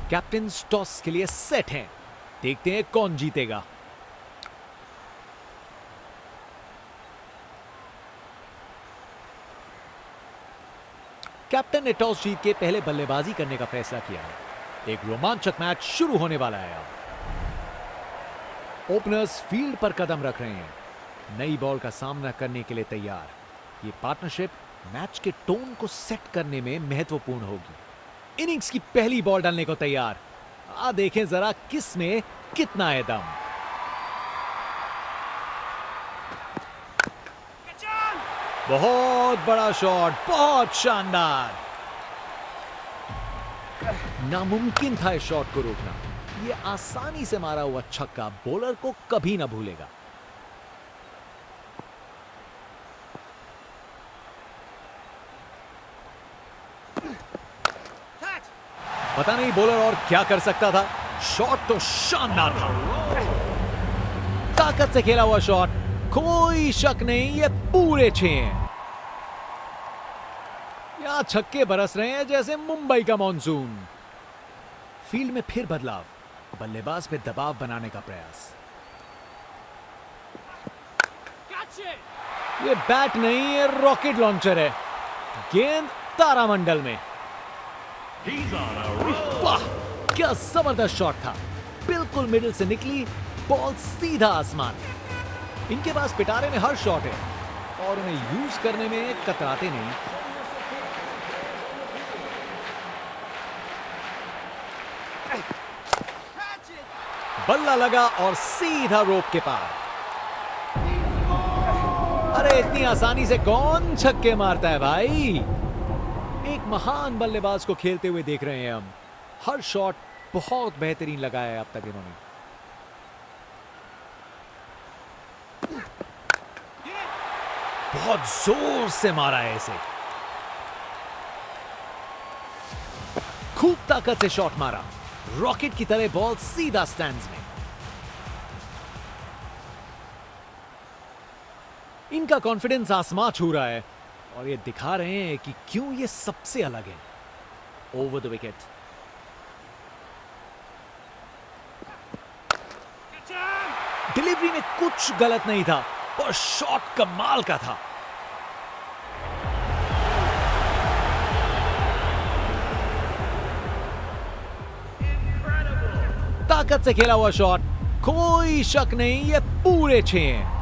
Captain toss के लिए set हैं। देखते हैं कौन जीतेगा। कैप्टन ने टॉस जीत के पहले बल्लेबाजी करने का फैसला किया है। एक रोमांचक मैच शुरू होने वाला है। अब ओपनर्स फील्ड पर कदम रख रहे हैं, नई बॉल का सामना करने के लिए तैयार। ये पार्टनरशिप मैच के टोन को सेट करने में महत्वपूर्ण होगी। इनिंग्स की पहली बॉल डालने को तैयार। देखें जरा किस में कितना है दम। बहुत बड़ा शॉट, बहुत शानदार। नामुमकिन था इस शॉट को रोकना। यह आसानी से मारा हुआ छक्का बॉलर को कभी ना भूलेगा। पता नहीं बॉलर और क्या कर सकता था। शॉट तो शानदार था, ताकत से खेला हुआ शॉट, कोई शक नहीं ये पूरे 6 हैं। यहां छक्के बरस रहे हैं जैसे मुंबई का मॉनसून। फील्ड में फिर बदलाव, बल्लेबाज पे दबाव बनाने का प्रयास। ये बैट नहीं, ये रॉकेट लॉन्चर है। गेंद तारामंडल में। वाह, क्या जबरदस्त शॉट था। बिल्कुल मिडिल से निकली बॉल सीधा आसमान। इनके पास पिटारे में हर शॉट है और उन्हें यूज करने में कतराते नहीं। बल्ला लगा और सीधा रोप के पार। अरे इतनी आसानी से कौन छक्के मारता है भाई। एक महान बल्लेबाज को खेलते हुए देख रहे हैं हम। हर शॉट बहुत बेहतरीन लगाया है अब तक इन्होंने। बहुत जोर से मारा है इसे। खूब ताकत से शॉट मारा, रॉकेट की तरह बॉल सीधा स्टैंड्स में। इनका कॉन्फिडेंस आसमां छू रहा है और ये दिखा रहे हैं कि क्यों ये सबसे अलग है। Over the wicket. डिलीवरी में कुछ गलत नहीं था और शॉट कमाल का था। ताकत से खेला हुआ शॉट, कोई शक नहीं ये पूरे 6 हैं।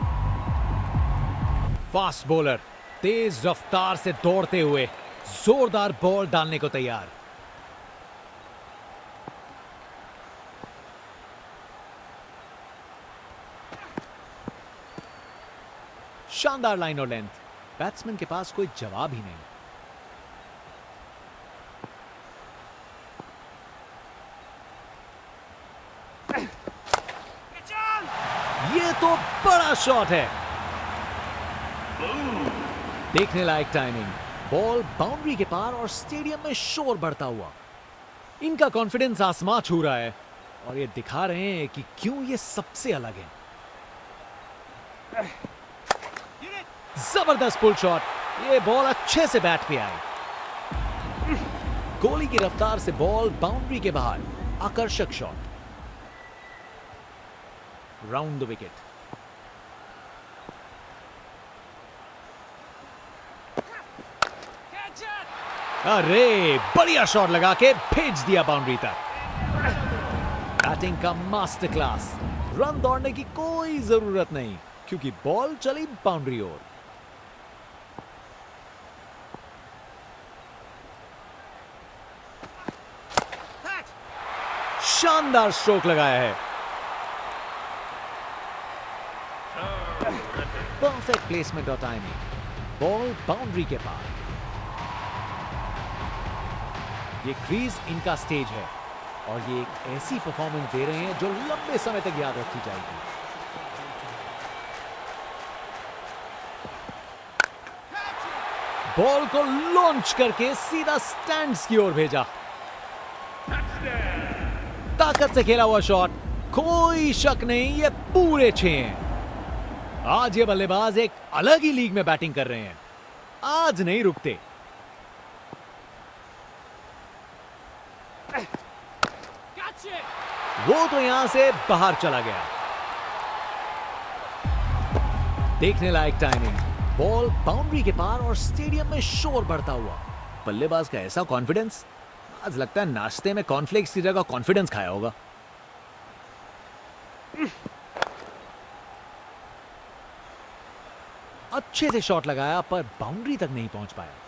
फास्ट बॉलर तेज रफ्तार से दौड़ते हुए जोरदार बॉल डालने को तैयार। शानदार लाइन और लेंथ। बैट्समैन के पास कोई जवाब ही नहीं। ये तो बड़ा शॉट है। देखने लायक टाइमिंग। बॉल बाउंड्री के पार और स्टेडियम में शोर बढ़ता हुआ। इनका कॉन्फिडेंस आसमां छू रहा है और ये दिखा रहे हैं कि क्यों ये सबसे अलग है। जबरदस्त पुल शॉट। ये बॉल अच्छे से बैट पे आई। गोली की रफ्तार से बॉल बाउंड्री के बाहर। आकर्षक शॉट। Round the wicket. अरे बढ़िया शॉट लगा के भेज दिया बाउंड्री तक। बैटिंग का मास्टर क्लास। रन दौड़ने की कोई जरूरत नहीं क्योंकि बॉल चली बाउंड्री ओर। शानदार स्ट्रोक लगाया है। परफेक्ट प्लेसमेंट और टाइमिंग। बॉल बाउंड्री के पार। ये क्रीज इनका स्टेज है और ये एक ऐसी परफॉर्मेंस दे रहे हैं जो लंबे समय तक याद रखी जाएगी। बॉल को लॉन्च करके सीधा स्टैंड्स की ओर भेजा। ताकत से खेला हुआ शॉट, कोई शक नहीं ये पूरे 6 हैं। आज ये बल्लेबाज एक अलग ही लीग में बैटिंग कर रहे हैं। आज नहीं रुकते। वो तो यहां से बाहर चला गया। देखने लायक टाइमिंग, बॉल बाउंड्री के पार और स्टेडियम में शोर बढ़ता हुआ। बल्लेबाज का ऐसा कॉन्फिडेंस, आज लगता है नाश्ते में कॉर्नफ्लेक्स की जगह कॉन्फिडेंस खाया होगा। अच्छे से शॉट लगाया पर बाउंड्री तक नहीं पहुंच पाया।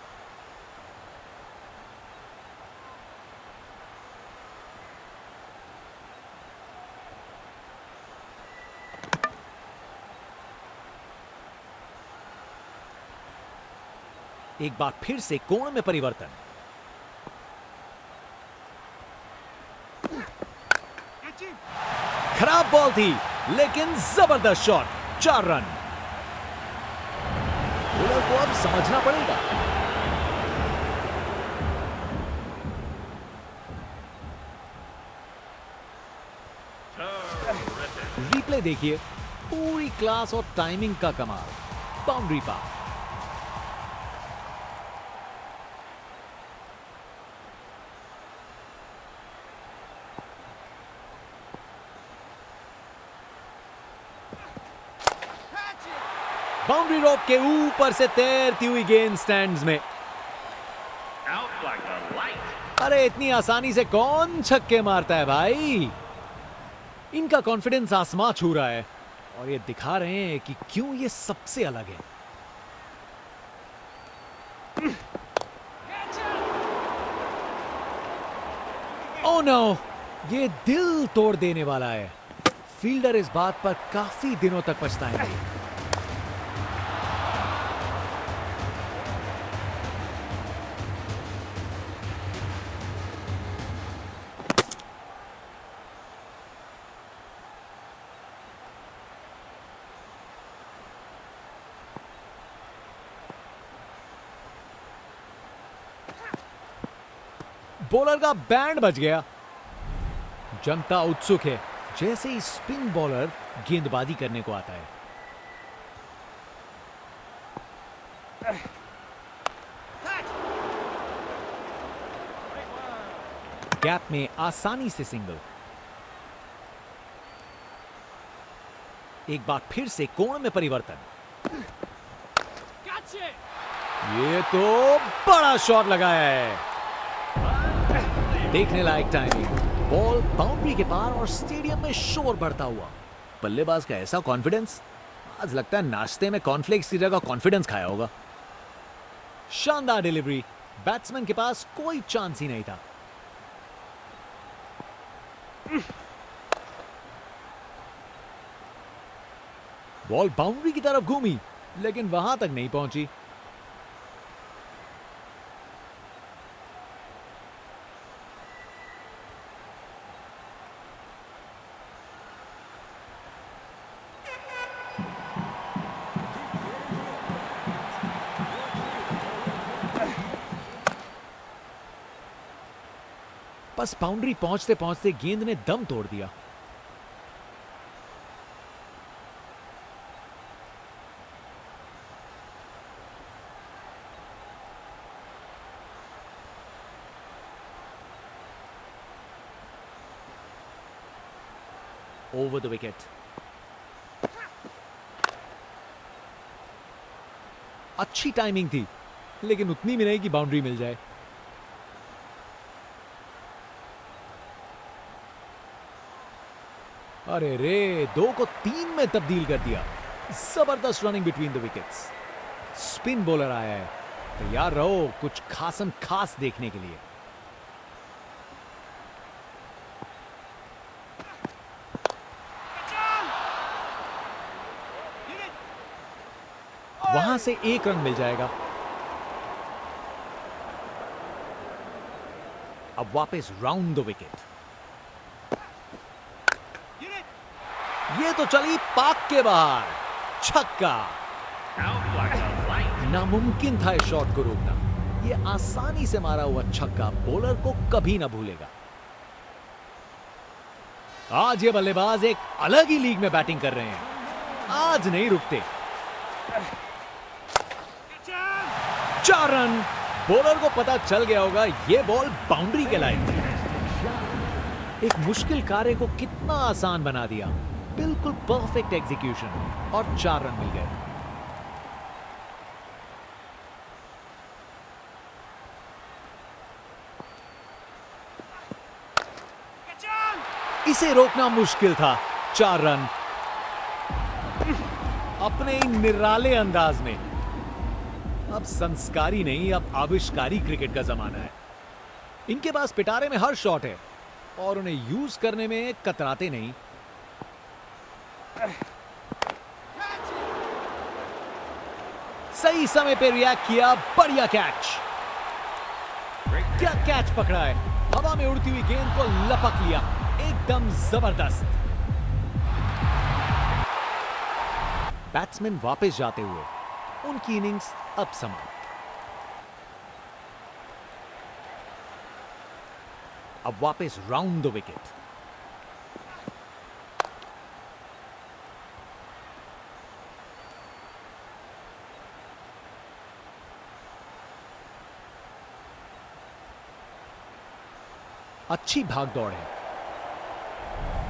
एक बार फिर से कोण में परिवर्तन। खराब बॉल थी लेकिन जबरदस्त शॉट, 4 रन। बॉलर को अब समझना पड़ेगा। रिप्ले देखिए, पूरी क्लास और टाइमिंग का कमाल। बाउंड्री पार। बाउंड्री रोप के ऊपर से तैरती हुई गेंद स्टैंड्स में। अरे इतनी आसानी से कौन छक्के मारता है भाई। इनका कॉन्फिडेंस आसमां छू रहा है और ये दिखा रहे हैं कि क्यों ये सबसे अलग है। ओह नो, ये दिल तोड़ देने वाला है। फील्डर इस बात पर काफी दिनों तक पछताएंगे। बॉलर का बैंड बज गया। जनता उत्सुक है जैसे ही स्पिन बॉलर गेंदबाजी करने को आता है। गैप में आसानी से सिंगल। एक बार फिर से कोण में परिवर्तन। ये तो बड़ा शॉट लगाया है। देखने लायक टाइमिंग, बॉल बाउंड्री के पार और स्टेडियम में शोर बढ़ता हुआ। बल्लेबाज का ऐसा कॉन्फिडेंस, आज लगता है नाश्ते में कॉर्नफ्लेक्स की जगह कॉन्फिडेंस खाया होगा। शानदार डिलीवरी, बैट्समैन के पास कोई चांस ही नहीं था। बॉल बाउंड्री की तरफ घूमी लेकिन वहां तक नहीं पहुंची। बस बाउंड्री पहुंचते पहुंचते गेंद ने दम तोड़ दिया। Over the wicket. अच्छी टाइमिंग थी लेकिन उतनी भी नहीं कि बाउंड्री मिल जाए। अरे रे, 2 को 3 में तब्दील कर दिया। जबरदस्त running between the wickets. Spin bowler आया है, तैयार रहो कुछ खासम खास देखने के लिए। वहां से 1 रन मिल जाएगा। अब वापस राउंड द विकेट। ये तो चली पाक के बाहर, छक्का। नामुमकिन था इस शॉट को रोकना। ये आसानी से मारा हुआ छक्का बॉलर को कभी ना भूलेगा। आज ये बल्लेबाज एक अलग ही लीग में बैटिंग कर रहे हैं। आज नहीं रुकते। 4 रन। बॉलर को पता चल गया होगा ये बॉल बाउंड्री के लायक थी। एक मुश्किल कार्य को कितना आसान बना दिया। बिल्कुल परफेक्ट एग्जीक्यूशन और 4 रन मिल गए। इसे रोकना मुश्किल था। 4 रन अपने ही निराले अंदाज में। अब संस्कारी नहीं, अब आविष्कारी क्रिकेट का जमाना है। इनके पास पिटारे में हर शॉट है और उन्हें यूज करने में कतराते नहीं। सही समय पे रिएक्ट किया, बढ़िया कैच। क्या कैच पकड़ा है, हवा में उड़ती हुई गेंद को लपक लिया, एकदम जबरदस्त। बैट्समैन वापस जाते हुए उनकी इनिंग्स अब समाप्त। अब वापस राउंड द विकेट। अच्छी भागदौड़ है।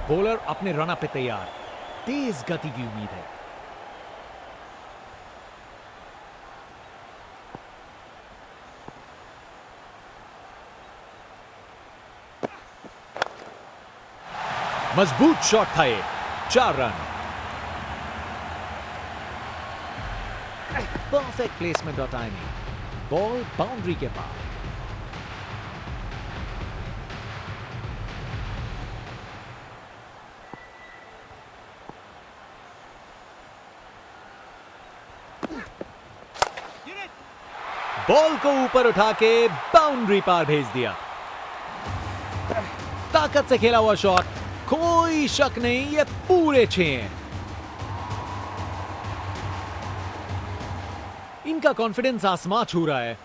बॉलर अपने रनअप पे तैयार। तेज गति की उम्मीद है। मजबूत शॉट था ये। 4 रन। परफेक्ट प्लेसमेंट और टाइमिंग। बॉल बाउंड्री के पार। बॉल को ऊपर उठा के बाउंड्री पार भेज दिया। ताकत से खेला हुआ शॉट, कोई शक नहीं, ये पूरे 6 हैं। इनका कॉन्फिडेंस आसमां छू रहा है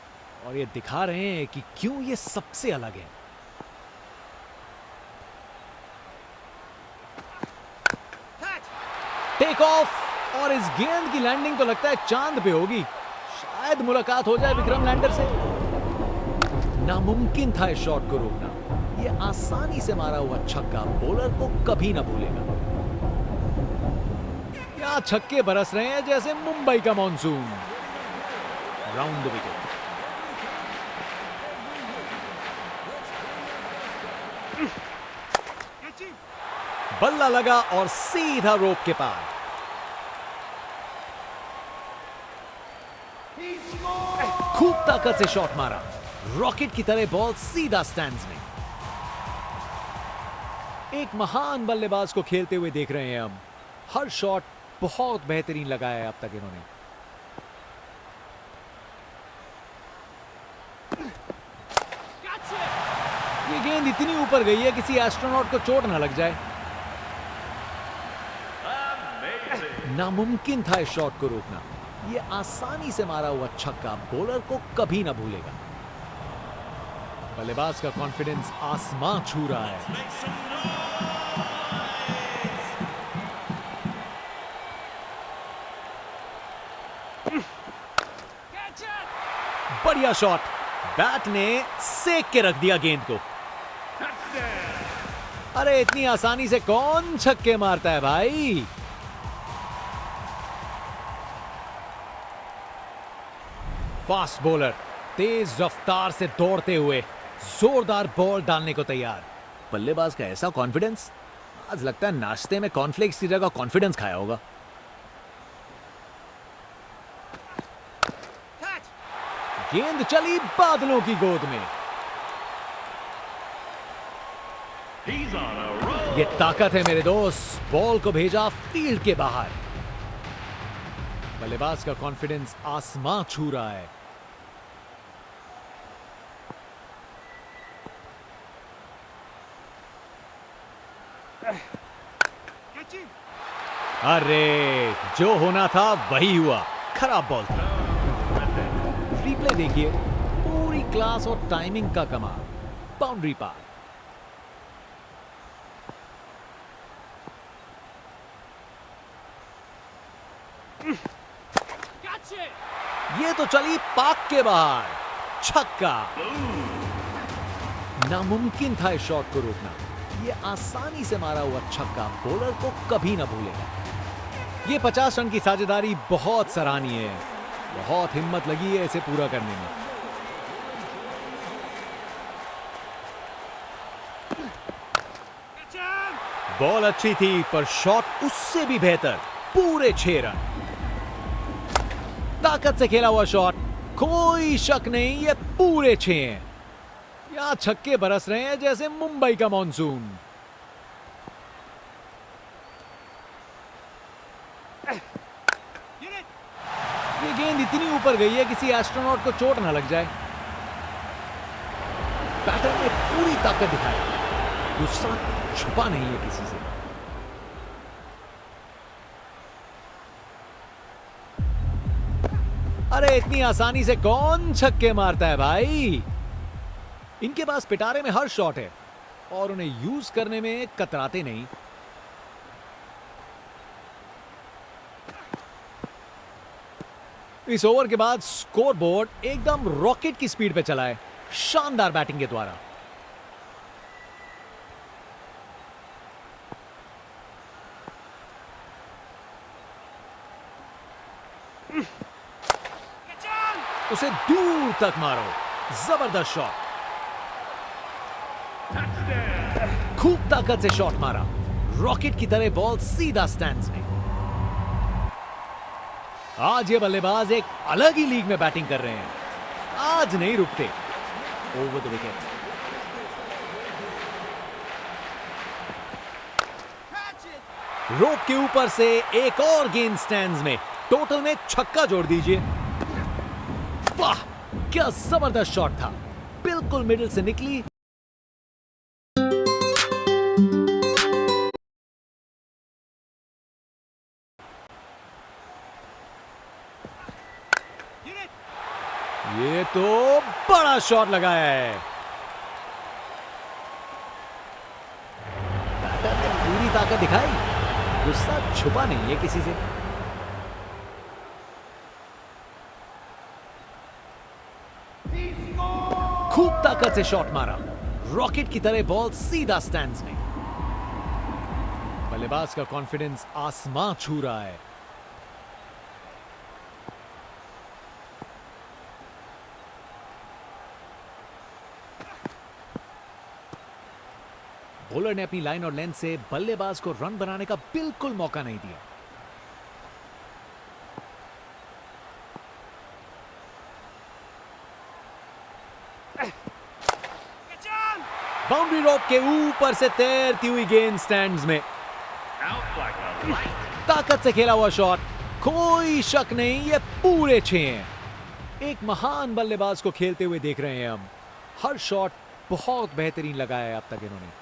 और ये दिखा रहे हैं कि क्यों ये सबसे अलग है। टेक ऑफ और इस गेंद की लैंडिंग तो लगता है चांद पे होगी। शायद मुलाकात हो जाए विक्रम लैंडर से। नामुमकिन था इस शॉट को रोकना। ये आसानी से मारा हुआ छक्का बॉलर को कभी ना भूलेगा। यहां छक्के बरस रहे हैं जैसे मुंबई का मॉनसून। Round the wicket. बल्ला लगा और सीधा रोप के पार। खूब ताकत से शॉट मारा, रॉकेट की तरह बॉल सीधा स्टैंड्स में। एक महान बल्लेबाज को खेलते हुए देख रहे हैं हम। हर शॉट बहुत बेहतरीन लगाया है अब तक इन्होंने। ये गेंद इतनी ऊपर गई है किसी एस्ट्रोनॉट को चोट ना लग जाए। नामुमकिन था इस शॉट को रोकना। ये आसानी से मारा हुआ छक्का बॉलर को कभी ना भूलेगा। बल्लेबाज का कॉन्फिडेंस आसमां छू रहा है। बढ़िया शॉट। बैट ने सेक के रख दिया गेंद को। अरे इतनी आसानी से कौन छक्के मारता है भाई। फास्ट बॉलर तेज रफ्तार से दौड़ते हुए जोरदार बॉल डालने को तैयार। बल्लेबाज का ऐसा कॉन्फिडेंस, आज लगता है नाश्ते में कॉर्नफ्लेक्स की जगह कॉन्फिडेंस खाया होगा। गेंद चली बादलों की गोद में। ये ताकत है मेरे दोस्त। बॉल को भेजा फील्ड के बाहर। बल्लेबाज का कॉन्फिडेंस आसमां छू रहा है। अरे जो होना था वही हुआ। खराब बॉल था। रिप्ले देखिए, पूरी क्लास और टाइमिंग का कमाल। बाउंड्री पार। ये तो चली पाक के बाहर। छक्का। नामुमकिन था इस शॉट को रोकना। ये आसानी से मारा हुआ छक्का बॉलर को कभी ना भूलेगा। ये 50 रन की साझेदारी बहुत सराहनीय है। बहुत हिम्मत लगी है इसे पूरा करने में। बॉल अच्छी थी पर शॉट उससे भी बेहतर। पूरे 6 रन। ताकत से खेला हुआ शॉट, कोई शक नहीं ये पूरे 6 हैं। यहां छक्के बरस रहे हैं जैसे मुंबई का मॉनसून। ये गेंद इतनी ऊपर गई है किसी एस्ट्रोनॉट को चोट ना लग जाए। बैटर ने पूरी ताकत दिखाई। गुस्सा छुपा नहीं है किसी से। अरे इतनी आसानी से कौन छक्के मारता है भाई। इनके पास पिटारे में हर शॉट है और उन्हें यूज करने में कतराते नहीं। इस ओवर के बाद स्कोरबोर्ड एकदम रॉकेट की स्पीड पे चला है, शानदार बैटिंग के द्वारा। उसे दूर तक मारो। जबरदस्त शॉट। खूब ताकत से शॉट मारा। रॉकेट की तरह बॉल सीधा स्टैंड्स में। आज ये बल्लेबाज एक अलग ही लीग में बैटिंग कर रहे हैं। आज नहीं रुकते। Over the wicket. रोप के ऊपर से एक और गेंद स्टैंड्स में। टोटल में छक्का जोड़ दीजिए। वाह क्या जबरदस्त शॉट था। बिल्कुल मिडिल से निकली। ये तो बड़ा शॉट लगाया है। बैटर ने पूरी ताकत दिखाई। गुस्सा छुपा नहीं है किसी से। खूब ताकत से शॉट मारा। रॉकेट की तरह बॉल सीधा स्टैंड्स में। बल्लेबाज का कॉन्फिडेंस आसमां छू रहा है। बॉलर ने अपनी लाइन और लेंथ से बल्लेबाज को रन बनाने का बिल्कुल मौका नहीं दिया। बाउंड्री रोप के ऊपर से तैरती हुई गेंद स्टैंड्स में। ताकत से खेला हुआ शॉट, कोई शक नहीं ये पूरे 6 हैं। एक महान बल्लेबाज को खेलते हुए देख रहे हैं हम। हर शॉट बहुत बेहतरीन लगाया है अब तक इन्होंने।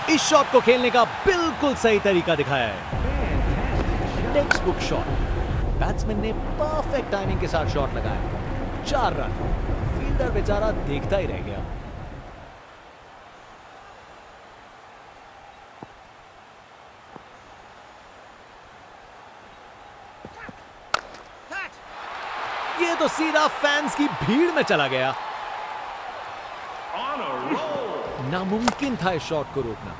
इस शॉट को खेलने का बिल्कुल सही तरीका दिखाया है। Text book shot. बैट्समैन ने परफेक्ट टाइमिंग के साथ शॉट लगाया। 4 रन। फील्डर बेचारा देखता ही रह गया। ये तो सीधा फैंस की भीड़ में चला गया। नामुमकिन था इस शॉट को रोकना।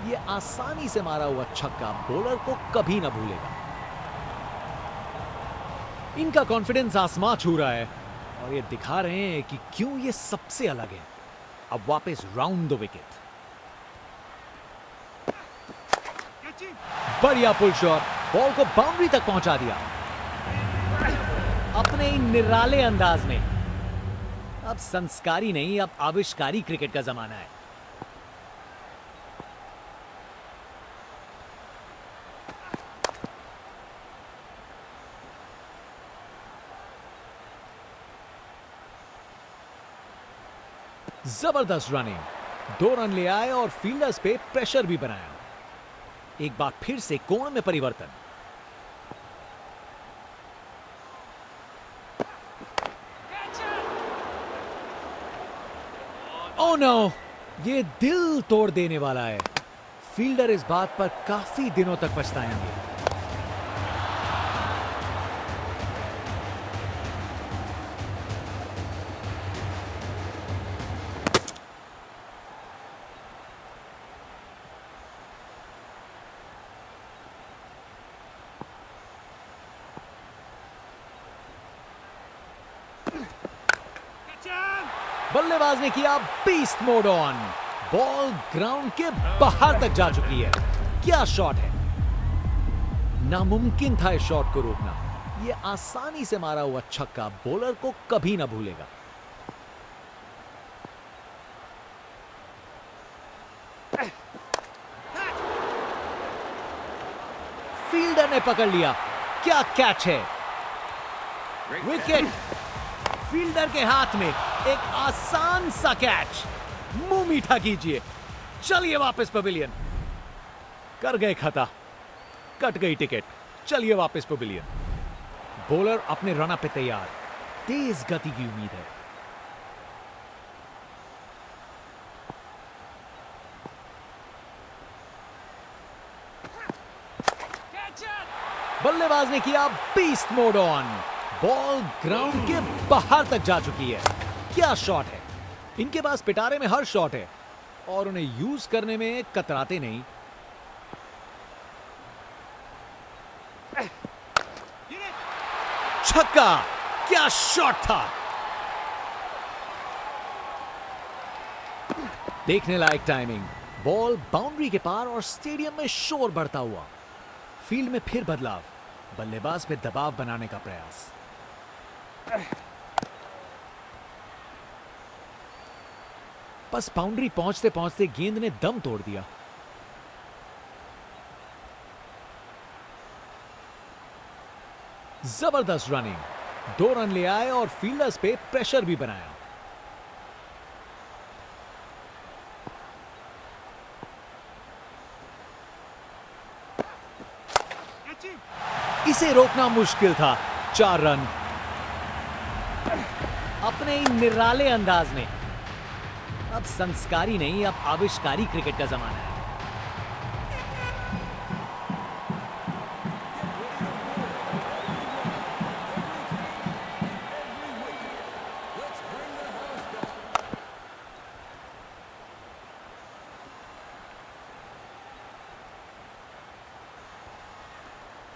ये आसानी से मारा हुआ छक्का बॉलर को कभी ना भूलेगा। इनका कॉन्फिडेंस आसमां छू रहा है और ये दिखा रहे हैं कि क्यों ये सबसे अलग है। अब वापस राउंड द विकेट। बढ़िया पुल शॉट। बॉल को बाउंड्री तक पहुंचा दिया अपने ही निराले अंदाज में। अब संस्कारी नहीं, अब आविष्कारी क्रिकेट का जमाना है। जबरदस्त रनिंग। 2 रन ले आए और फील्डर्स पे प्रेशर भी बनाया। एक बार फिर से कोण में परिवर्तन। ओह नो, ये दिल तोड़ देने वाला है। फील्डर इस बात पर काफी दिनों तक पछताएंगे। बल्लेबाज ने किया beast mode on. Ball ground के बाहर तक जा चुकी है। क्या शॉट है! नामुमकिन था इस शॉट को रोकना। यह आसानी से मारा हुआ छक्का बॉलर को कभी ना भूलेगा। फील्डर ने पकड़ लिया। क्या कैच है! विकेट! फील्डर के हाथ में एक आसान सा कैच। मुंह मीठा कीजिए। चलिए वापस पवेलियन। कर गए खता, कट गई टिकट। चलिए वापस पवेलियन। बॉलर अपने रन अप पे तैयार। तेज गति की उम्मीद है। बल्लेबाज ने किया beast mode on. Ball ground के बाहर तक जा चुकी है। क्या शॉट है! इनके पास पिटारे में हर शॉट है और उन्हें यूज करने में कतराते नहीं। छक्का! क्या शॉट था! देखने लायक टाइमिंग। बॉल बाउंड्री के पार और स्टेडियम में शोर बढ़ता हुआ। फील्ड में फिर बदलाव। बल्लेबाज पे दबाव बनाने का प्रयास। बस बाउंड्री पहुंचते पहुंचते गेंद ने दम तोड़ दिया। जबरदस्त रनिंग। 2 रन ले आए और फील्डर्स पे प्रेशर भी बनाया। इसे रोकना मुश्किल था। 4 रन। अपने ही निराले अंदाज में। अब संस्कारी नहीं, अब आविष्कारी क्रिकेट का जमाना है।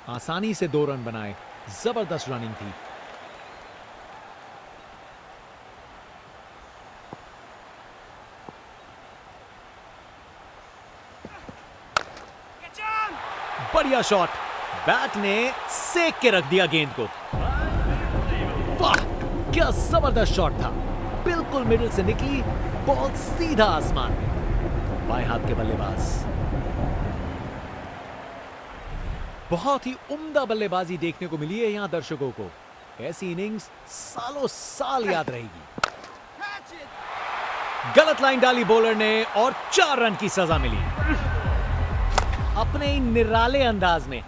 आसानी से 2 रन बनाए। जबरदस्त रनिंग थी। बढ़िया शॉट। बैट ने सेक के रख दिया गेंद को। वाह, क्या जबरदस्त शॉट था! बिल्कुल मिडिल से निकली बॉल सीधा आसमान में। बाएं हाथ के बल्लेबाज। बहुत ही उम्दा बल्लेबाजी देखने को मिली है यहां दर्शकों को। ऐसी इनिंग्स सालों साल याद रहेगी। गलत लाइन डाली बॉलर ने और 4 रन की सजा मिली। अपने ही निराले अंदाज में।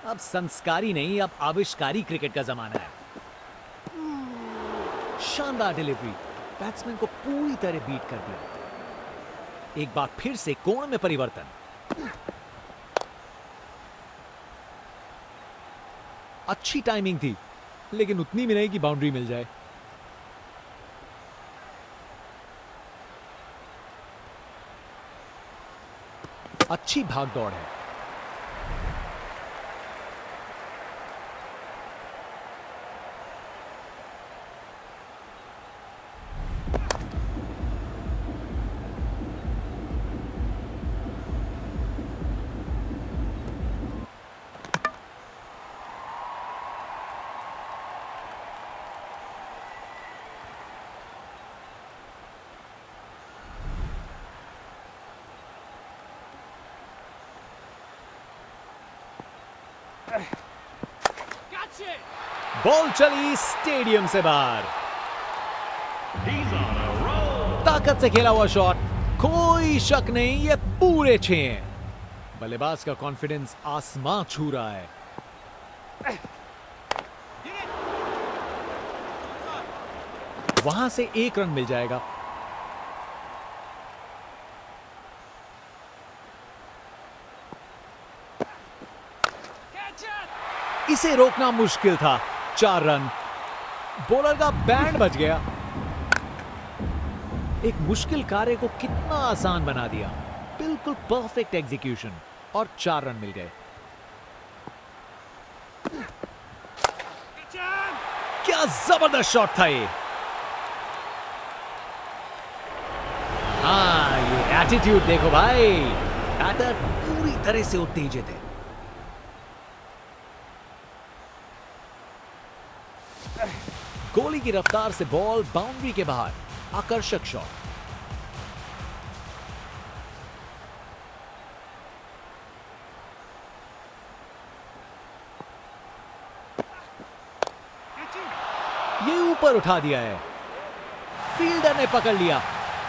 अब संस्कारी नहीं, अब आविष्कारी क्रिकेट का जमाना है। शानदार डिलीवरी। बैट्समैन को पूरी तरह बीट कर दिया। एक बार फिर से कोण में परिवर्तन। अच्छी टाइमिंग थी, लेकिन उतनी भी नहीं कि बाउंड्री मिल जाए। अच्छी भागदौड़ है। बॉल चली स्टेडियम से बाहर। ताकत से खेला हुआ शॉट। कोई शक नहीं, ये पूरे 6 हैं। बल्लेबाज का कॉन्फिडेंस आसमां छू रहा है। वहां से 1 रन मिल जाएगा। इसे रोकना मुश्किल था। 4 रन। बॉलर का बैंड बच गया। एक मुश्किल कार्य को कितना आसान बना दिया। बिल्कुल परफेक्ट एग्जीक्यूशन और 4 रन मिल गए। क्या जबरदस्त शॉट था ये! एटीट्यूड देखो भाई, बैटर पूरी तरह से उत्तेजित है। कोहली की रफ्तार से बॉल बाउंड्री के बाहर, आकर्षक शॉट। ये ऊपर उठा दिया है, फील्डर ने पकड़ लिया।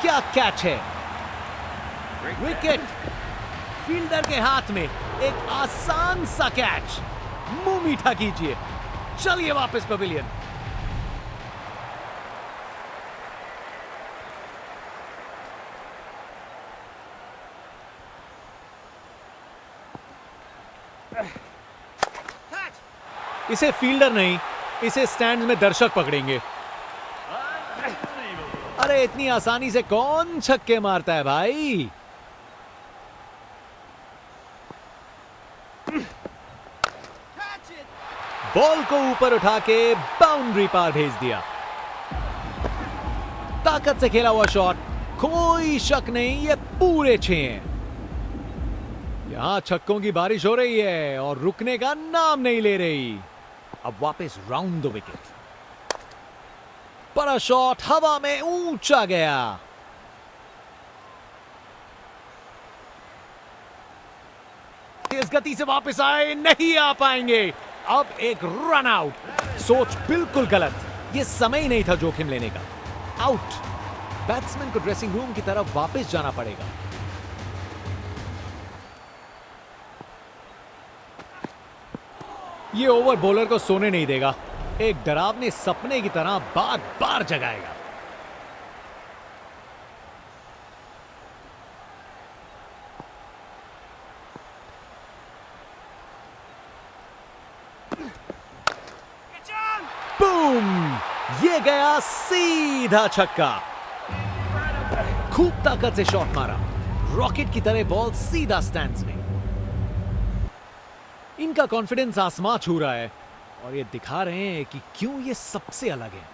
क्या कैच है, विकेट। फील्डर के हाथ में एक आसान सा कैच। मुंह मीठा कीजिए, चलिए वापस पवेलियन। इसे फील्डर नहीं, इसे स्टैंड में दर्शक पकड़ेंगे। अरे इतनी आसानी से कौन छक्के मारता है भाई। बॉल को ऊपर उठा के बाउंड्री पार भेज दिया। ताकत से खेला हुआ शॉट, कोई शक नहीं, ये पूरे 6 हैं। यहां छक्कों की बारिश हो रही है और रुकने का नाम नहीं ले रही। अब वापस राउंड द विकेट। बड़ा शॉट हवा में ऊंचा गया। तेज गति से वापस आए, नहीं आ पाएंगे। अब एक रन आउट। सोच बिल्कुल गलत, यह समय ही नहीं था जोखिम लेने का। आउट। बैट्समैन को ड्रेसिंग रूम की तरफ वापस जाना पड़ेगा। ये ओवर बॉलर को सोने नहीं देगा, एक डरावने सपने की तरह बार बार जगाएगा। बूम! ये गया सीधा छक्का। खूब ताकत से शॉट मारा, रॉकेट की तरह बॉल सीधा स्टैंड्स में। इनका कॉन्फिडेंस आसमां छू रहा है और ये दिखा रहे हैं कि क्यों ये सबसे अलग है।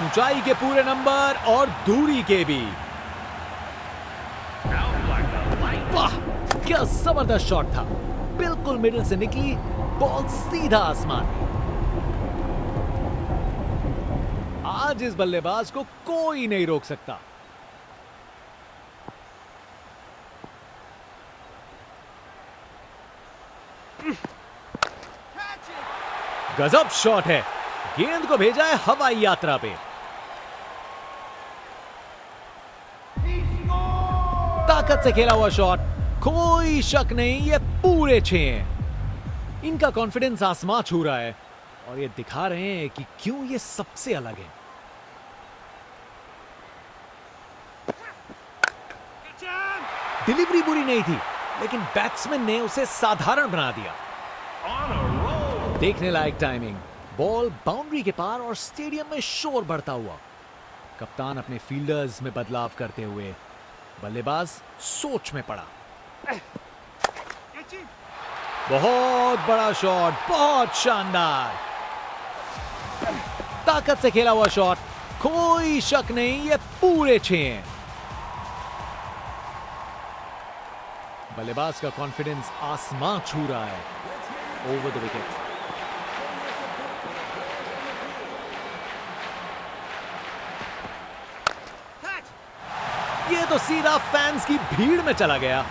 ऊंचाई के पूरे नंबर और दूरी के भी। वाह, क्या जबरदस्त शॉट था। बिल्कुल मिडिल से निकली बॉल सीधा आसमान में। आज इस बल्लेबाज को कोई नहीं रोक सकता। गजब शॉट है, गेंद को भेजा है हवाई यात्रा पे। ताकत से खेला हुआ शॉट, कोई शक नहीं, ये पूरे 6 हैं। इनका कॉन्फिडेंस आसमां छू रहा है और ये दिखा रहे हैं कि क्यों ये सबसे अलग है। डिलीवरी बुरी नहीं थी, लेकिन बैट्समैन ने उसे साधारण बना दिया। देखने लायक टाइमिंग, बॉल बाउंड्री के पार और स्टेडियम में शोर बढ़ता हुआ। कप्तान अपने फील्डर्स में बदलाव करते हुए, बल्लेबाज सोच में पड़ा। बहुत बड़ा शॉट, बहुत शानदार। ताकत से खेला हुआ शॉट, कोई शक नहीं, ये पूरे 6 हैं। बल्लेबाज का कॉन्फिडेंस आसमां छू रहा है। Over the wicket. ये तो सीधा फैंस की भीड़ में चला गया।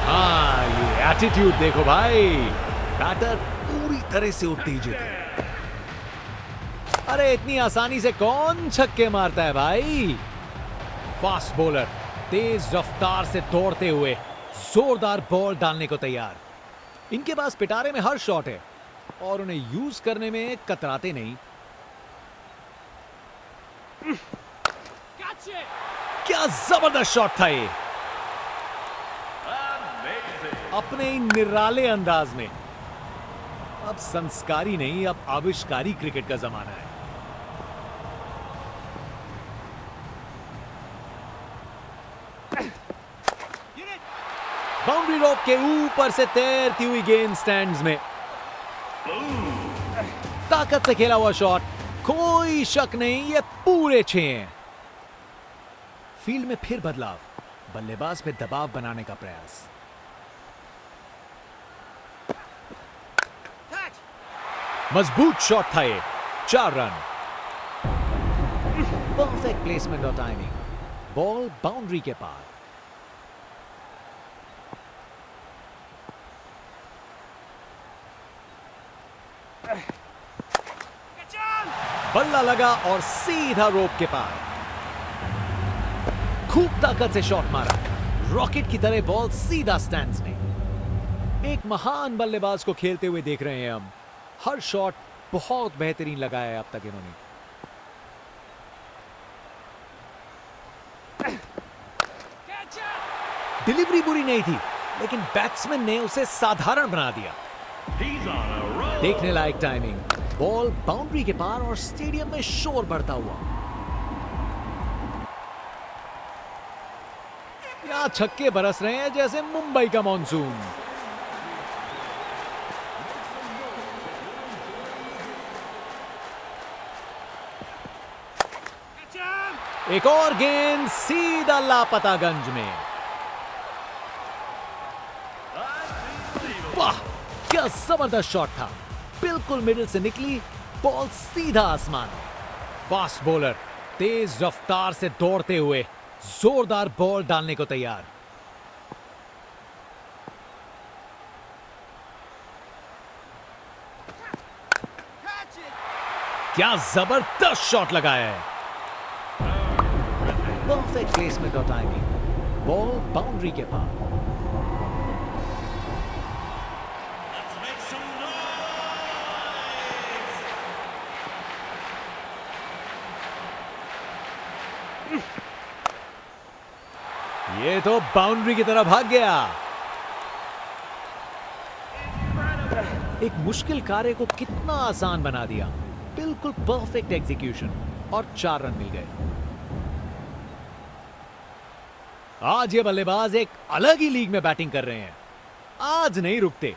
हाँ, ये एटीट्यूड देखो भाई, बैटर पूरी तरह से उत्तेजित है। अरे इतनी आसानी से कौन छक्के मारता है भाई। फास्ट बॉलर तेज रफ्तार से दौड़ते हुए जोरदार बॉल डालने को तैयार। इनके पास पिटारे में हर शॉट है और उन्हें यूज करने में कतराते नहीं। क्या जबरदस्त शॉट था ये, अपने ही निराले अंदाज में। अब संस्कारी नहीं, अब आविष्कारी क्रिकेट का जमाना है। बाउंड्री रोप के ऊपर से तैरती हुई गेंद स्टैंड्स में। ताकत से खेला हुआ शॉट, कोई शक नहीं ये पूरे 6 हैं। फील्ड में फिर बदलाव, बल्लेबाज पे दबाव बनाने का प्रयास। मजबूत शॉट था ये, 4 रन। परफेक्ट प्लेसमेंट और टाइमिंग, बॉल बाउंड्री के पार। बल्ला लगा और सीधा रोप के पार। खूब ताकत से शॉट मारा, रॉकेट की तरह बॉल सीधा स्टैंड्स में। एक महान बल्लेबाज को खेलते हुए देख रहे हैं हम। हर शॉट बहुत बेहतरीन लगाया है अब तक इन्होंने। डिलीवरी बुरी नहीं थी, लेकिन बैट्समैन ने उसे साधारण बना दिया। देखने लायक टाइमिंग, बॉल बाउंड्री के पार और स्टेडियम में शोर बढ़ता हुआ। यहां छक्के बरस रहे हैं जैसे मुंबई का मॉनसून। एक और गेंद सीधा लापतागंज में। वाह, क्या जबरदस्त शॉट था। बिल्कुल मिडिल से निकली बॉल सीधा आसमान। फास्ट बॉलर तेज रफ्तार से दौड़ते हुए जोरदार बॉल डालने को तैयार। क्या जबरदस्त शॉट लगाया है। परफेक्ट प्लेसमेंट और टाइमिंग, बॉल बाउंड्री के पार। ये तो बाउंड्री की तरफ भाग गया। एक मुश्किल कार्य को कितना आसान बना दिया। बिल्कुल परफेक्ट एग्जीक्यूशन और 4 रन मिल गए। आज ये बल्लेबाज एक अलग ही लीग में बैटिंग कर रहे हैं। आज नहीं रुकते।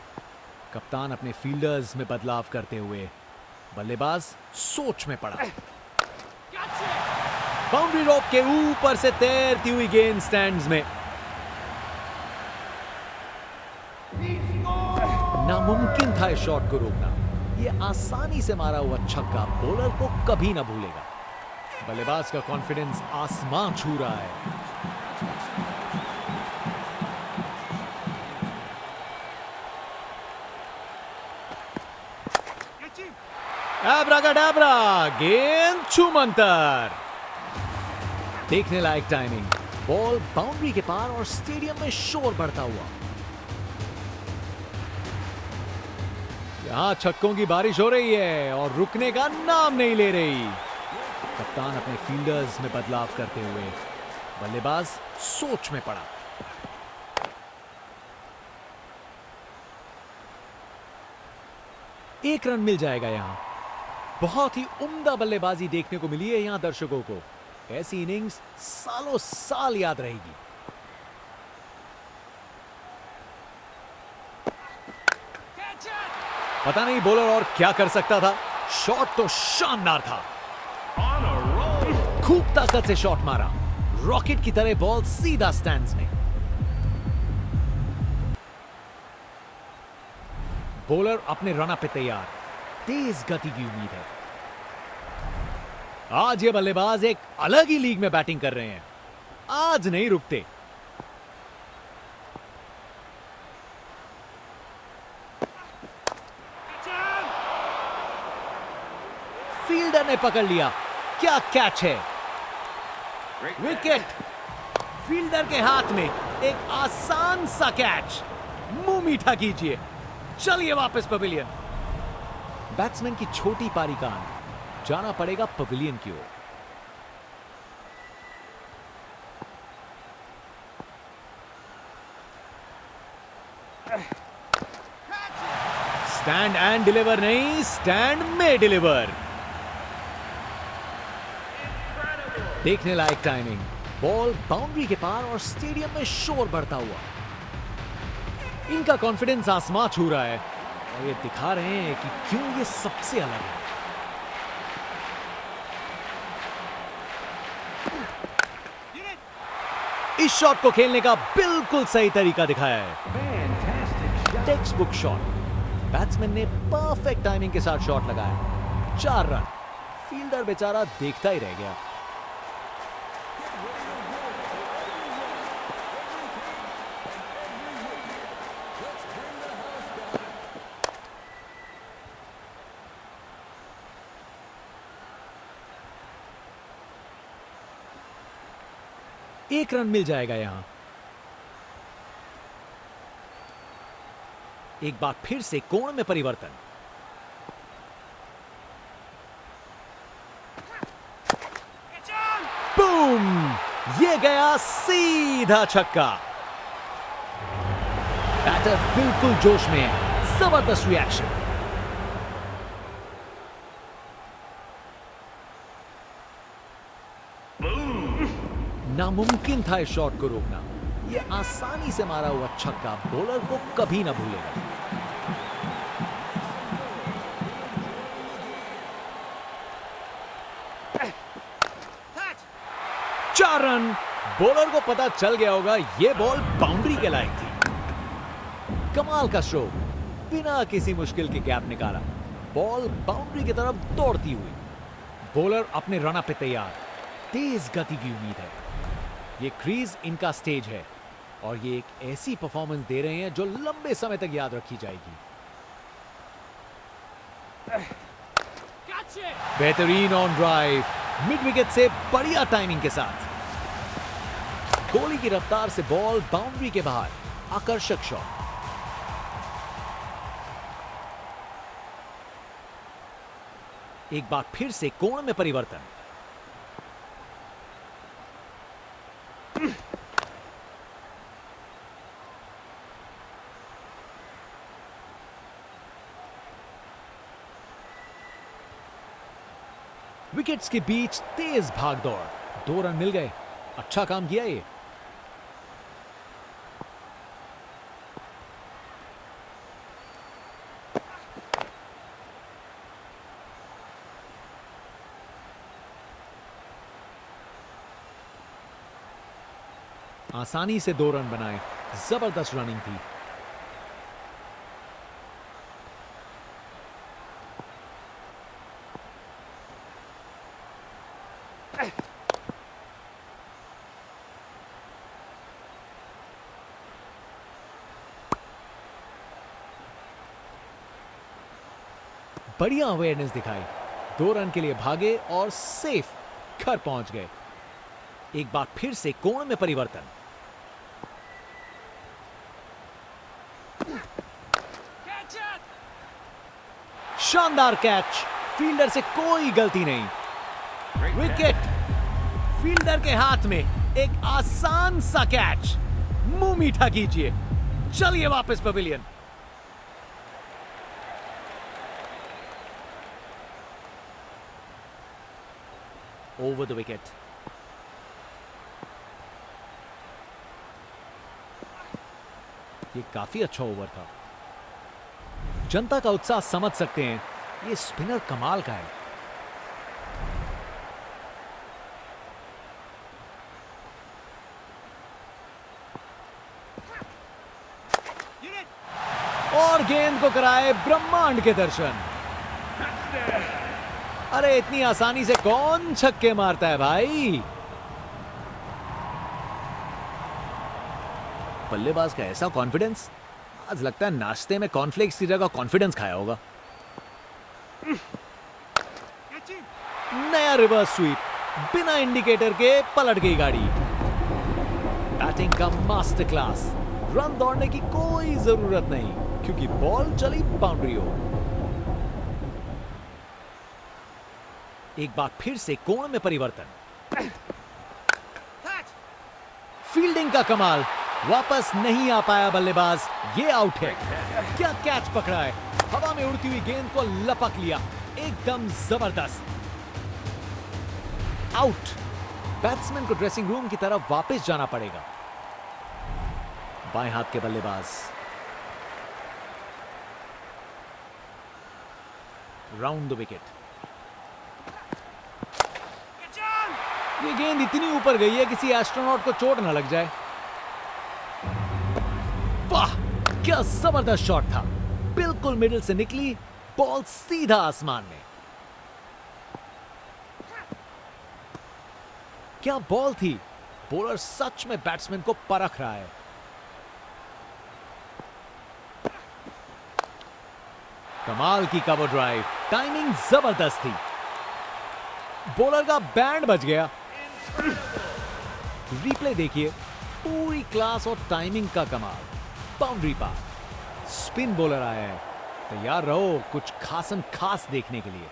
कप्तान अपने फील्डर्स में बदलाव करते हुए बल्लेबाज सोच में पड़ा। बाउंड्री रोप के ऊपर से तैरती हुई गेंद स्टैंड्स में। नामुमकिन था इस शॉट को रोकना। यह आसानी से मारा हुआ छक्का बॉलर को कभी ना भूलेगा। बल्लेबाज का कॉन्फिडेंस आसमां छू रहा है। एब्राकाडाब्रा, गेंद छूमंतर। देखने लायक टाइमिंग, बॉल बाउंड्री के पार और स्टेडियम में शोर बढ़ता हुआ। यहां छक्कों की बारिश हो रही है और रुकने का नाम नहीं ले रही। कप्तान अपने फील्डर्स में बदलाव करते हुए बल्लेबाज सोच में पड़ा। एक रन मिल जाएगा यहां। बहुत ही उम्दा बल्लेबाजी देखने को मिली है यहां दर्शकों को। ऐसी इनिंग्स सालों साल याद रहेगी। पता नहीं बॉलर और क्या कर सकता था। शॉट तो शानदार था। खूब ताकत से शॉट मारा, रॉकेट की तरह बॉल सीधा स्टैंड्स में। बॉलर अपने रन पे तैयार। तेज गति की उम्मीद है। आज ये बल्लेबाज एक अलग ही लीग में बैटिंग कर रहे हैं। आज नहीं रुकते। फील्डर ने पकड़ लिया। क्या कैच है। विकेट। फील्डर के हाथ में एक आसान सा कैच। मुंह मीठा कीजिए। चलिए वापस पवेलियन। बैट्समैन की छोटी पारी का अंत। जाना पड़ेगा पवेलियन की ओर। स्टैंड एंड डिलीवर नहीं, स्टैंड में डिलीवर। देखने लायक टाइमिंग, बॉल बाउंड्री के पार और स्टेडियम में शोर बढ़ता हुआ। इनका कॉन्फिडेंस आसमां छू रहा है और ये दिखा रहे हैं कि क्यों ये सबसे अलग है। इस शॉट को खेलने का बिल्कुल सही तरीका दिखाया है। Text book shot. बैट्समैन ने परफेक्ट टाइमिंग के साथ शॉट लगाया। 4 रन। फील्डर बेचारा देखता ही रह गया। एक रन मिल जाएगा यहां। एक बार फिर से कोण में परिवर्तन। बूम! ये गया सीधा छक्का। बैटर बिल्कुल जोश में है। जबरदस्त रिएक्शन। नामुमकिन था इस शॉट को रोकना। यह आसानी से मारा हुआ छक्का बॉलर को कभी ना भूलेगा। चार रन। बॉलर को पता चल गया होगा यह बॉल बाउंड्री के लायक थी। कमाल का स्ट्रोक। बिना किसी मुश्किल के गैप निकाला। बॉल बाउंड्री की तरफ दौड़ती हुई। बॉलर अपने रन पे तैयार। तेज गति की उम्मीद है। ये क्रीज इनका स्टेज है और ये एक ऐसी परफॉर्मेंस दे रहे हैं जो लंबे समय तक याद रखी जाएगी। बेहतरीन ऑन ड्राइव। मिड विकेट से बढ़िया टाइमिंग के साथ। गोली की रफ्तार से बॉल बाउंड्री के बाहर। आकर्षक शॉट। एक बार फिर से कोण में परिवर्तन। विकेट्स के बीच तेज भागदौड़। 2 रन मिल गए। अच्छा काम किया ये। आसानी से 2 रन बनाए। जबरदस्त रनिंग थी। बढ़िया अवेयरनेस दिखाई। 2 रन के लिए भागे और सेफ घर पहुंच गए। एक बार फिर से कोण में परिवर्तन। शानदार कैच। फील्डर से कोई गलती नहीं। विकेट। फील्डर के हाथ में एक आसान सा कैच। मुंह मीठा कीजिए। चलिए वापस पवेलियन। Over the wicket. ये काफी अच्छा ओवर था। जनता का उत्साह समझ सकते हैं। ये स्पिनर कमाल का है। और गेंद को कराए ब्रह्मांड के दर्शन। अरे इतनी आसानी से कौन छक्के मारता है भाई। बल्लेबाज का ऐसा कॉन्फिडेंस। आज लगता है नाश्ते में कॉर्नफ्लेक्स की जगह कॉन्फिडेंस खाया होगा। नया रिवर्स स्वीप। बिना इंडिकेटर के पलट गई गाड़ी। बैटिंग का मास्टर क्लास। रन दौड़ने की कोई जरूरत नहीं क्योंकि बॉल चली बाउंड्री हो। एक बार फिर से कोण में परिवर्तन। फील्डिंग का कमाल। वापस नहीं आ पाया बल्लेबाज। ये आउट है। क्या कैच पकड़ा है। हवा में उड़ती हुई गेंद को लपक लिया। एकदम जबरदस्त। आउट। बैट्समैन को ड्रेसिंग रूम की तरफ वापस जाना पड़ेगा। बाएं हाथ के बल्लेबाज। Round the wicket. ये गेंद इतनी ऊपर गई है किसी एस्ट्रोनॉट को चोट ना लग जाए। वाह, क्या जबरदस्त शॉट था। बिल्कुल मिडिल से निकली, बॉल सीधा आसमान में। क्या बॉल थी। बॉलर सच में बैट्समैन को परख रहा है। कमाल की कवर ड्राइव, टाइमिंग जबरदस्त थी। बॉलर का बैंड बज गया। रिप्ले देखिए, पूरी क्लास और टाइमिंग का कमाल। बाउंड्री पार, स्पिन बॉलर आया है। तैयार रहो कुछ खासम खास देखने के लिए।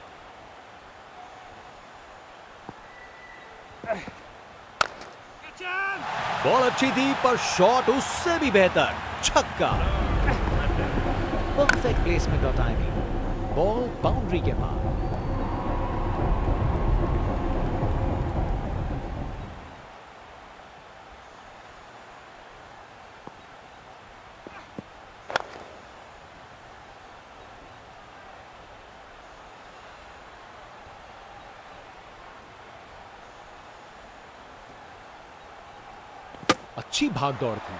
बॉल अच्छी थी पर शॉट उससे भी बेहतर, छक्का। परफेक्ट प्लेसमेंट और टाइमिंग, बॉल बाउंड्री के पार। अच्छी भाग दौड़ थी।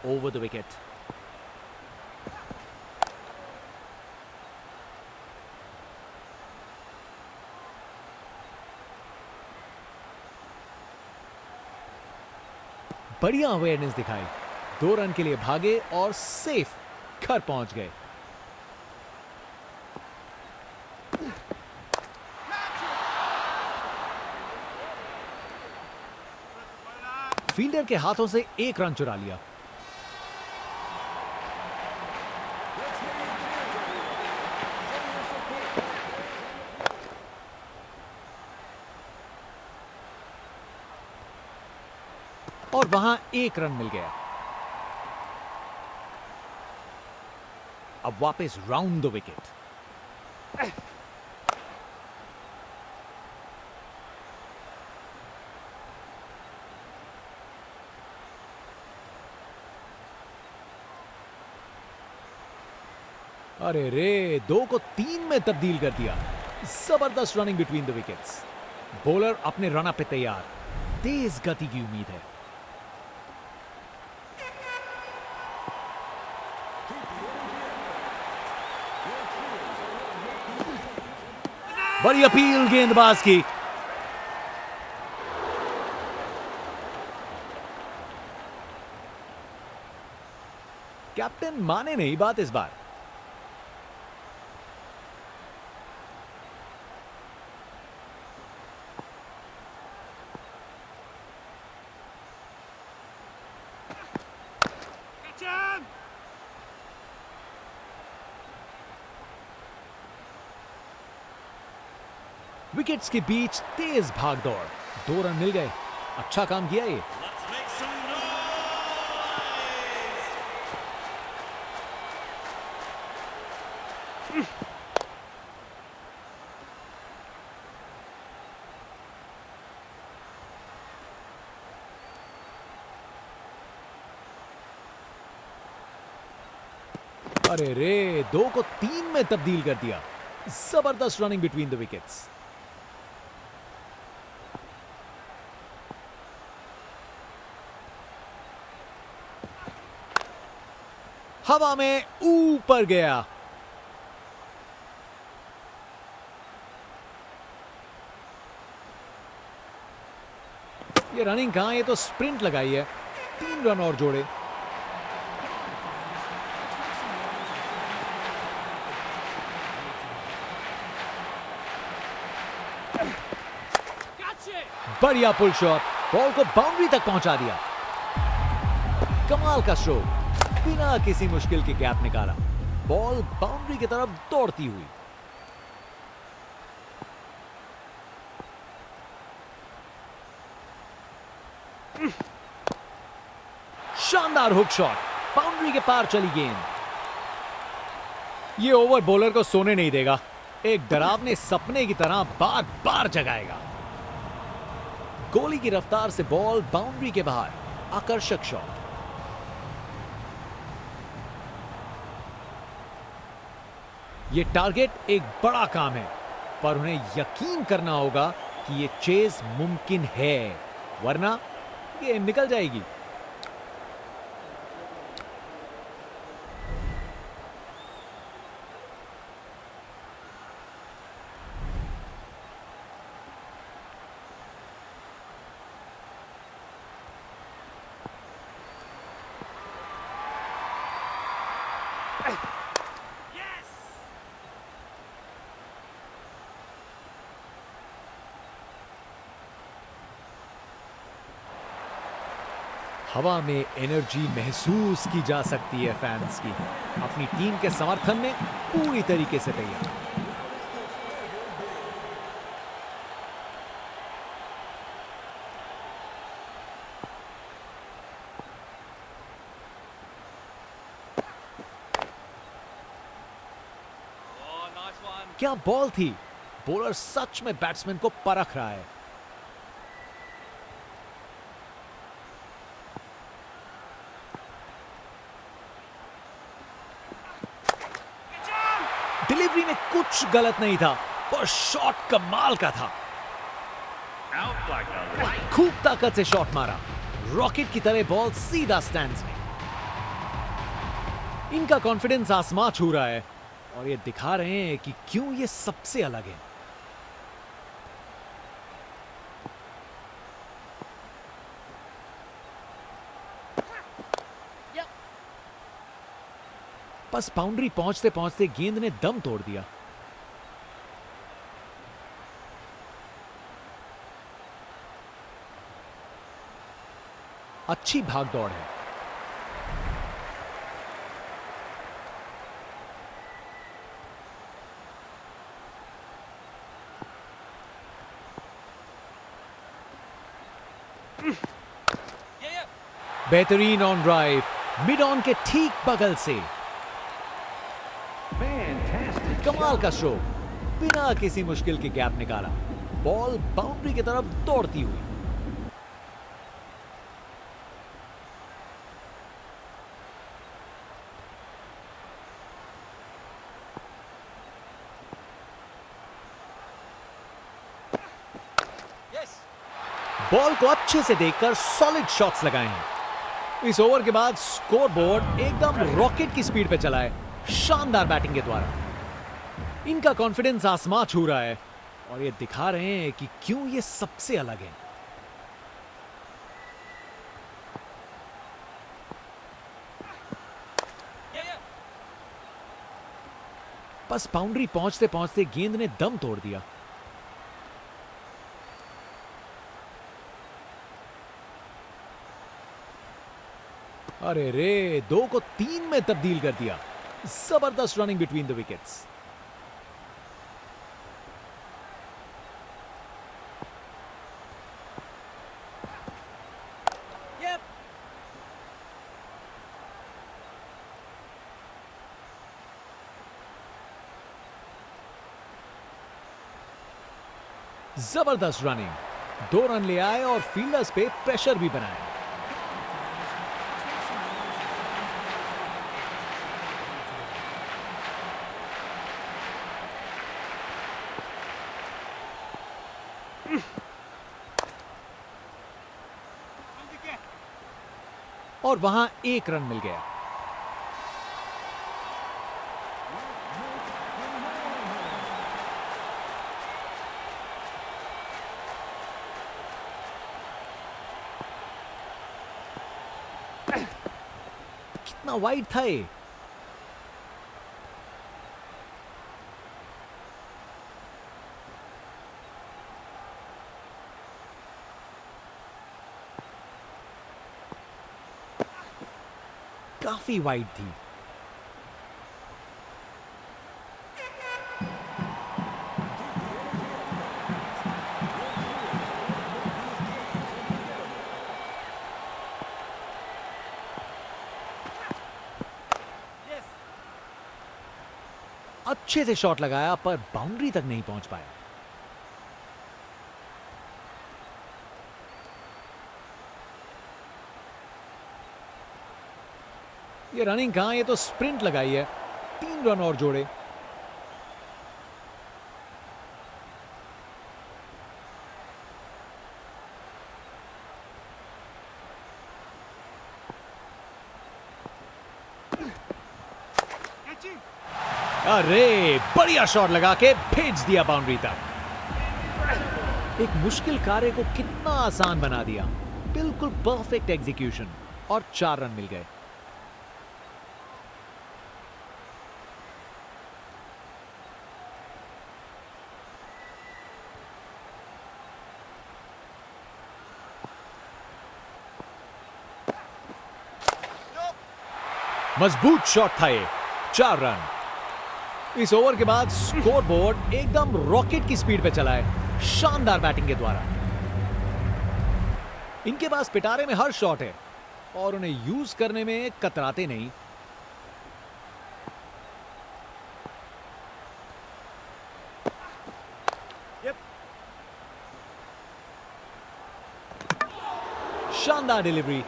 Over the wicket. बढ़िया अवेयरनेस दिखाई। 2 रन के लिए भागे और सेफ घर पहुंच गए। फील्डर के हाथों से 1 रन चुरा लिया। और वहां 1 रन मिल गया। अब वापस राउंड द विकेट। अरे रे, 2 को 3 में तब्दील कर दिया। जबरदस्त running between the wickets. Bowler अपने रन अप पे तैयार। तेज गति की उम्मीद है। बड़ी अपील गेंदबाज की। कैप्टन माने नहीं बात इस बार। विकेट्स के बीच तेज भाग दौड़। 2 रन मिल गए। अच्छा काम किया ये। अरे रे, 2 को 3 में तब्दील कर दिया। जबरदस्त रनिंग बिटवीन द विकेट्स। हवा में ऊपर गया। ये रनिंग कहां, ये तो स्प्रिंट लगाई है। 3 रन और जोड़े। बढ़िया पुल शॉट, बॉल को बाउंड्री तक पहुंचा दिया। कमाल का स्ट्रोक, बिना किसी मुश्किल के गैप निकाला। बॉल बाउंड्री की तरफ दौड़ती हुई। शानदार हुक शॉट, बाउंड्री के पार चली गेंद। ये ओवर बॉलर को सोने नहीं देगा। एक डरावने सपने की तरह बार बार जगाएगा। गोली की रफ्तार से बॉल बाउंड्री के बाहर। आकर्षक शॉट। ये टारगेट एक बड़ा काम है, पर उन्हें यकीन करना होगा कि ये चेज मुमकिन है, वरना ये निकल जाएगी। हवा में एनर्जी महसूस की जा सकती है फैंस की, अपनी टीम के समर्थन में पूरी तरीके से तैयार। क्या बॉल थी! बॉलर सच में बैट्समैन को परख रहा है। डिलीवरी में कुछ गलत नहीं था, पर शॉट कमाल का था। खूब ताकत से शॉट मारा, रॉकेट की तरह बॉल सीधा स्टैंड्स में। इनका कॉन्फिडेंस आसमां छू रहा है और ये दिखा रहे हैं कि क्यों ये सबसे अलग है। बस बाउंड्री पहुंचते पहुंचते गेंद ने दम तोड़ दिया। अच्छी भाग दौड़ है। बेहतरीन ऑन ड्राइव, मिड ऑन के ठीक बगल से। कमाल का स्ट्रोक, बिना किसी मुश्किल के गैप निकाला, बॉल बाउंड्री की तरफ दौड़ती हुई। बॉल को अच्छे से देखकर सॉलिड शॉट्स लगाए हैं। इस ओवर के बाद स्कोरबोर्ड एकदम रॉकेट की स्पीड पे चला है, शानदार बैटिंग के द्वारा। इनका कॉन्फिडेंस आसमां छू रहा है और ये दिखा रहे हैं कि क्यों ये सबसे अलग है। बस बाउंड्री पहुंचते पहुंचते गेंद ने दम तोड़ दिया। अरे रे, 2 को 3 में तब्दील कर दिया। जबरदस्त रनिंग बिटवीन द विकेट्स। जबरदस्त रनिंग, 2 रन ले आए और फील्डर्स पे प्रेशर भी बनाया। और वहां 1 रन मिल गया। कितना वाइड था ये। काफी वाइड थी। अच्छे से शॉट लगाया पर बाउंड्री तक नहीं पहुंच पाया। ये रनिंग कहां, ये तो स्प्रिंट लगाई है। 3 रन और जोड़े। अरे बढ़िया शॉट लगा के भेज दिया बाउंड्री तक। एक मुश्किल कार्य को कितना आसान बना दिया। बिल्कुल परफेक्ट एग्जीक्यूशन और 4 रन मिल गए। मजबूत शॉट था ये। 4 रन। इस ओवर के बाद स्कोरबोर्ड एकदम रॉकेट की स्पीड पे चला है, शानदार बैटिंग के द्वारा। इनके पास पिटारे में हर शॉट है और उन्हें यूज करने में कतराते नहीं। शानदार डिलीवरी